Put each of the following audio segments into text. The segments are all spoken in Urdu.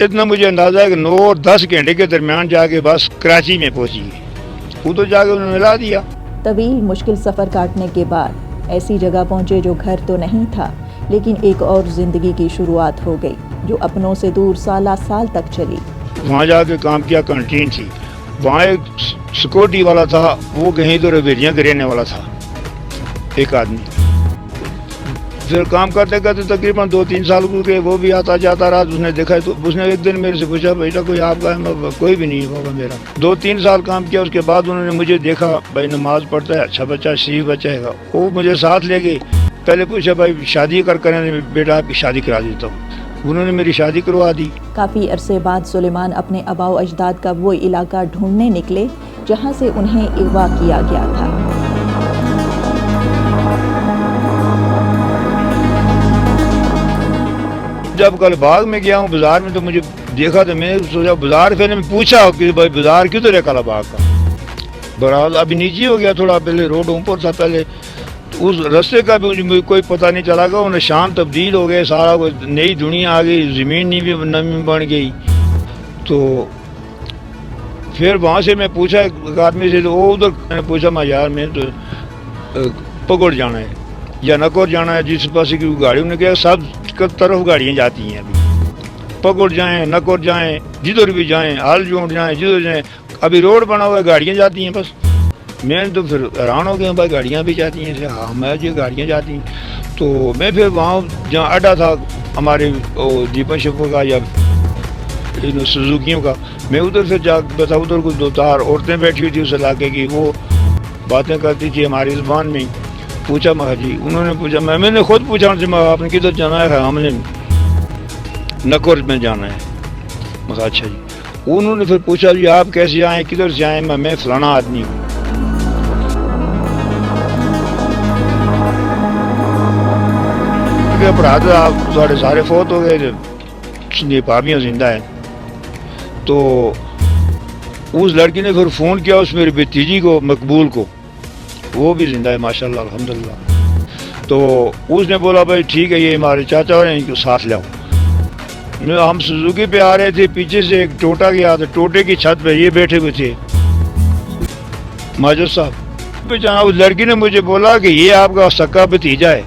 اتنا مجھے اندازہ ہے کہ 9 اور 10 گھنٹے کے درمیان جا کے بس کراچی میں پہنچی ہے، ادھر جا کے انہوں نے ملا دیا۔ طویل مشکل سفر کاٹنے کے بعد ایسی جگہ پہنچے جو گھر تو نہیں تھا، لیکن ایک اور زندگی کی شروعات ہو گئی جو اپنوں سے دور سالہ سال تک چلی۔ وہاں جا کے کام کیا، کنٹین تھی، وہاں ایک سیکورٹی والا تھا، وہ کہیں ادھر ویریاں گرینے والا تھا ایک آدمی۔ پھر کام کرتے کرتے تقریباً 2-3 سال گزرے، وہ بھی آتا جاتا رہا۔ اس نے دیکھا تو اس نے ایک دن میرے سے پوچھا، بیٹا کوئی آپ کا ہے؟ میں کوئی بھی نہیں ہے بابا میرا۔ 2-3 سال کام کیا، اس کے بعد انہوں نے مجھے دیکھا، بھائی نماز پڑھتا ہے، اچھا بچہ، شریف بچہ ہے گا، وہ مجھے ساتھ لے گئے۔ پہلے پوچھا بھائی شادی کریں، بیٹا آپ کی شادی کرا دیتا ہوں۔ انہوں نے میری شادی کروا دی۔ کافی عرصے بعد سلیمان اپنے آباء و اجداد کا وہ علاقہ ڈھونڈنے نکلے جہاں سے انہیں اغوا کیا گیا تھا۔ جب کل باغ میں گیا ہوں بازار میں تو مجھے دیکھا تو میں سوچا بازار، پھر میں پوچھا کہ بھائی بازار کدھر ہے کالا باغ کا؟ بہرحال ابھی نیچے ہو گیا تھوڑا، پہلے روڈ اوپر تھا پہلے، اس رستے کا بھی مجھے کوئی پتہ نہیں چلا گا۔ انہیں شام تبدیل ہو گئے، سارا نئی دنیا آ گئی، زمین بھی نمی بن گئی۔ تو پھر وہاں سے میں پوچھا ایک آدمی سے، تو وہ ادھر میں نے پوچھا، میں یار میں تو پگڑ جانا ہے یا نکور جانا ہے، جس پاس کی گاڑیوں نے کہا سب طرف گاڑیاں جاتی ہیں، ابھی پگڑ جائیں، نکور جائیں، جدھر بھی جائیں، ہال جونٹ جائیں، جدھر جائیں، ابھی روڈ بنا ہوا ہے، گاڑیاں جاتی ہیں بس۔ میں نے تو پھر حیران ہو گیا، بھائی گاڑیاں بھی جاتی ہیں؟ ہاں میں جی گاڑیاں جاتی ہیں۔ تو میں پھر وہاں جہاں اڈا تھا ہمارے جیپن شپوں کا یا سوزوکیوں کا، میں ادھر پھر جا بتا، ادھر کچھ 2-4 عورتیں بیٹھی ہوئی تھی اس علاقے کی، وہ باتیں کرتی تھی ہماری زبان میں۔ پوچھا میں جی، انہوں نے پوچھا، میں نے خود پوچھا ان سے، آپ نے کدھر جانا ہے؟ ہم نے نکور میں جانا ہے۔ میں کہا اچھا جی۔ انہوں نے پھر پوچھا جی آپ کیسے آئیں، کدھر سے آئیں؟ میں فلانا آدمی ہوں۔ برات آپ تھوڑے سارے فوت ہو گئے، بھابیاں زندہ ہیں۔ تو اس لڑکی نے پھر فون کیا اس میری بھتیجی کو، مقبول کو، وہ بھی زندہ ہے ماشاءاللہ الحمدللہ۔ تو اس نے بولا بھائی ٹھیک ہے، یہ ہمارے چاچا اور ان کو ساتھ لاؤ۔ ہم سوزوکی پہ آ رہے تھے، پیچھے سے ایک ٹوٹا گیا تھا، ٹوٹے کی چھت پہ یہ بیٹھے ہوئے تھے ماجد صاحب۔ اس لڑکی نے مجھے بولا کہ یہ آپ کا سکا بھتیجا ہے۔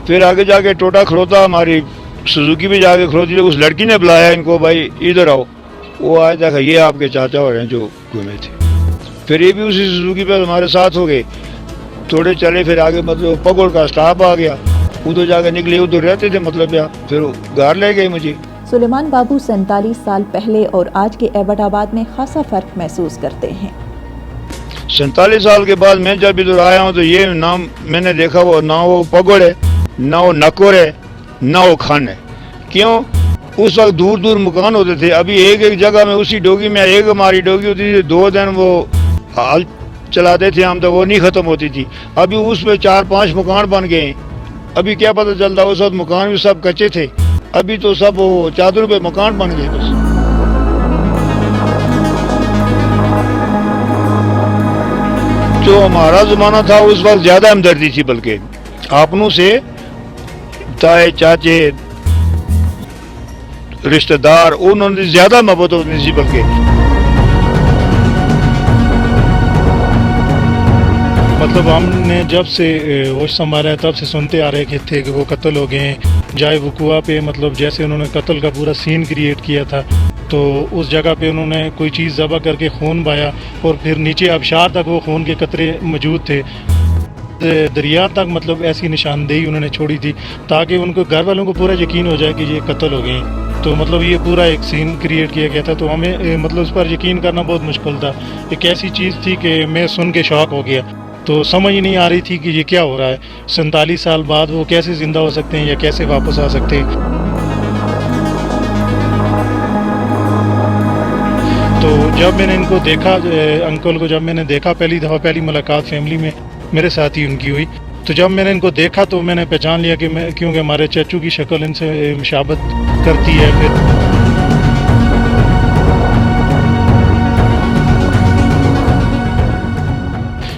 پھر آگے جا کے ٹوٹا کھڑوتا ہماری سوزوکی پہ جا کے کھڑوتی، اس لڑکی نے بلایا ان کو، بھائی ادھر آؤ۔ وہ آیا دیکھا یہ آپ کے چاچا اور ہیں جو گھومے تھے۔ پھر یہ بھی اسی سوزوکی پہ ہمارے ساتھ ہو گئے، تھوڑے چلے، پھر آگے مطلب پگوڑ کا اسٹاپ آ گیا، ادھر جا کے نکلے، ادھر رہتے تھے مطلب، یا پھر گھر لے گئے مجھے۔ سلیمان بابو 47 سال پہلے اور آج کے ایبٹ آباد میں خاصا فرق محسوس کرتے ہیں۔ 47 سال کے بعد میں جب ادھر آیا ہوں تو یہ نام میں نے دیکھا، وہ نہ وہ پگوڑ ہے، نہ وہ نکور ہے، نہ وہ کھان ہے۔ کیوں؟ اس وقت دور دور مکان ہوتے تھے، ابھی ایک جگہ میں اسی ڈوگی میں ایک ہماری ڈوگی ہوتی تھی، 2 دن وہ ہل چلاتے تھے ہم تو وہ نہیں ختم ہوتی تھی۔ ابھی اس پہ 4-5 مکان بن گئے ہیں۔ ابھی کیا پتہ چلتا، اس وقت مکان بھی سب کچے تھے، ابھی تو سب وہ چادروں پہ مکان بن گئے بس۔ جو ہمارا زمانہ تھا اس وقت زیادہ ہمدردی تھی، بلکہ اپنوں سے تائے چاچے رشتہ دار انہوں نے زیادہ محبت ہوتی تھی، بلکہ مطلب ہم نے جب سے ہوش سنبھالا ہے تب سے سنتے آ رہے تھے کہ وہ قتل ہو گئے ہیں، جائے وقوع پہ، مطلب جیسے انہوں نے قتل کا پورا سین کریٹ کیا تھا، تو اس جگہ پہ انہوں نے کوئی چیز ذبح کر کے خون بہایا، اور پھر نیچے آبشار تک وہ خون کے قطرے موجود تھے، دریا تک مطلب ایسی نشاندہی انہوں نے چھوڑی تھی تاکہ ان کو گھر والوں کو پورا یقین ہو جائے کہ یہ قتل ہو گئے ہیں۔ تو مطلب یہ پورا ایک سین کریٹ کیا گیا تھا، تو ہمیں مطلب اس پر یقین کرنا بہت مشکل تھا۔ ایک ایسی چیز تھی کہ میں سن کے شاک ہو گیا، تو سمجھ نہیں آ رہی تھی کہ یہ کیا ہو رہا ہے۔ 47 سال بعد وہ کیسے زندہ ہو سکتے ہیں یا کیسے واپس آ سکتے ہیں۔ تو جب میں نے ان کو دیکھا، انکل کو جب میں نے دیکھا پہلی دفعہ، پہلی ملاقات فیملی میں میرے ساتھ ہی ان کی ہوئی، تو جب میں نے ان کو دیکھا تو میں نے پہچان لیا کہ میں، کیونکہ ہمارے چچو کی شکل ان سے مشابہت کرتی ہے، پھر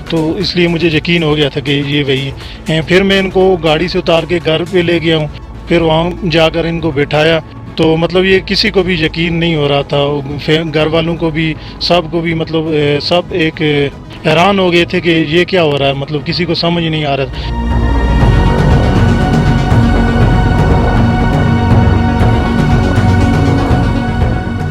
تو اس لیے مجھے یقین ہو گیا تھا کہ یہ وہی ہیں۔ پھر میں ان کو گاڑی سے اتار کے گھر پہ لے گیا ہوں، پھر وہاں جا کر ان کو بٹھایا، تو مطلب یہ کسی کو بھی یقین نہیں ہو رہا تھا، گھر والوں کو بھی، سب کو بھی، مطلب سب ایک حیران ہو گئے تھے کہ یہ کیا ہو رہا ہے، مطلب کسی کو سمجھ نہیں آ رہا تھا۔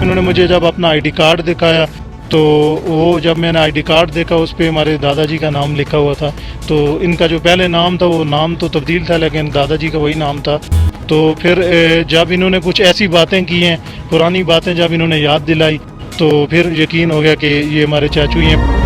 انہوں نے مجھے جب اپنا آئی ڈی کارڈ دکھایا تو وہ جب میں نے آئی ڈی کارڈ دیکھا اس پہ ہمارے دادا جی کا نام لکھا ہوا تھا، تو ان کا جو پہلے نام تھا وہ نام تو تبدیل تھا لیکن دادا جی کا وہی نام تھا۔ تو پھر جب انہوں نے کچھ ایسی باتیں کی ہیں، پرانی باتیں جب انہوں نے یاد دلائی تو پھر یقین ہو گیا کہ یہ ہمارے چاچو ہی ہیں۔